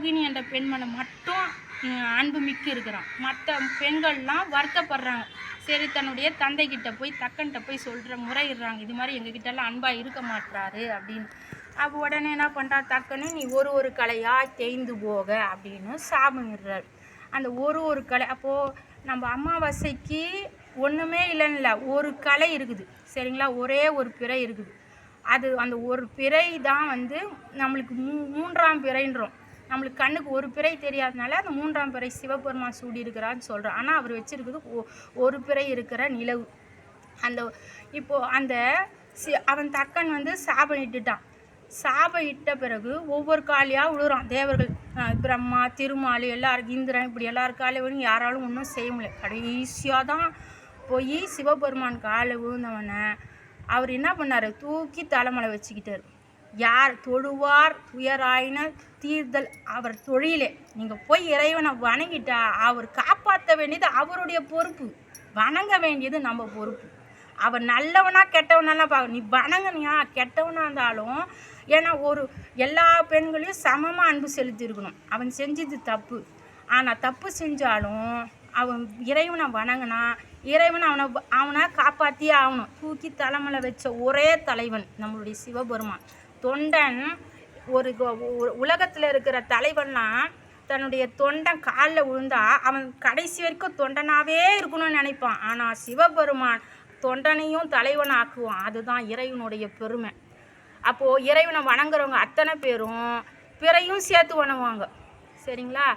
ரோகிணி என்ற பெண்மனை மட்டும் அன்பு மிக்க இருக்கிறான். மற்ற பெண்கள்லாம் வருத்தப்படுறாங்க. சரி, தன்னுடைய தந்தைக்கிட்ட போய் தக்கன்கிட்ட போய் முறையிடுறாங்க, இது மாதிரி எங்ககிட்டலாம் அன்பாக இருக்க மாட்டாரு அப்படின்னு. அப்போ உடனே என்ன பண்ணுறா தக்கன்னு, நீ ஒரு கலையாக தேய்ந்து போக அப்படின்னு சாபம் விடுறாரு. அந்த ஒரு கலை அப்போது நம்ம அமாவாசைக்கு ஒன்றுமே இல்லைன்னு ஒரு கலை இருக்குது சரிங்களா, ஒரே ஒரு பிறை இருக்குது. அது அந்த ஒரு பிறை தான் வந்து நம்மளுக்கு மூன்றாம் பிறைன்றோம். நம்மளுக்கு கண்ணுக்கு ஒரு பிறை தெரியாதனால அந்த மூன்றாம் பிறை சிவபெருமான் சூடி இருக்கிறான்னு சொல்கிறோம். ஆனால் அவர் வச்சுருக்குது ஒரு பிறை இருக்கிற நிலவு. அந்த இப்போது அந்த அவன் தக்கன் வந்து சாபம் இட்டுட்டான். சாபம் இட்ட பிறகு ஒவ்வொரு காலியாக விழுறான். தேவர்கள் பிரம்மா, திருமாலி, எல்லாருக்கும் இந்திரன், இப்படி எல்லாரும் காலையும் விழுந்து யாராலும் ஒன்றும் செய்ய முடியல. கடைசியாக தான் போய் சிவபெருமான் காலை விழுந்தவனை அவர் என்ன பண்ணார், தூக்கி தலைமலை வச்சுக்கிட்டார். யார் தொழுவார் துயராயின தீர்தல் அவர் தொழிலே. நீங்கள் போய் இறைவனை வணங்கிட்டா அவர் காப்பாற்ற வேண்டியது அவருடைய பொறுப்பு, வணங்க வேண்டியது நம்ம பொறுப்பு. அவர் நல்லவனா கெட்டவனெல்லாம் பார்க்க, நீ வணங்கினியா கெட்டவனாக இருந்தாலும், ஏன்னா எல்லா பெண்களையும் சமமாக அன்பு செலுத்தியிருக்கணும். அவன் செஞ்சது தப்பு, ஆனால் தப்பு செஞ்சாலும் அவன் இறைவனை வணங்கினா இறைவன் அவனை காப்பாற்றியே ஆகணும். தூக்கி தலைமலை வச்ச ஒரே தலைவன் நம்மளுடைய சிவபெருமான். தொண்டன் உலகத்தில் இருக்கிற தலைவன்லாம் தன்னுடைய தொண்டன் காலில் விழுந்தா அவன் கடைசி வரைக்கும் தொண்டனாகவே இருக்கணும்னு நினைப்பான். ஆனால் சிவபெருமான் தொண்டனையும் தலைவனை ஆக்குவான். அதுதான் இறைவனுடைய பெருமை. அப்போது இறைவனை வணங்குறவங்க அத்தனை பேரும் பிறையும் சேர்த்து வணங்குவாங்க சரிங்களா.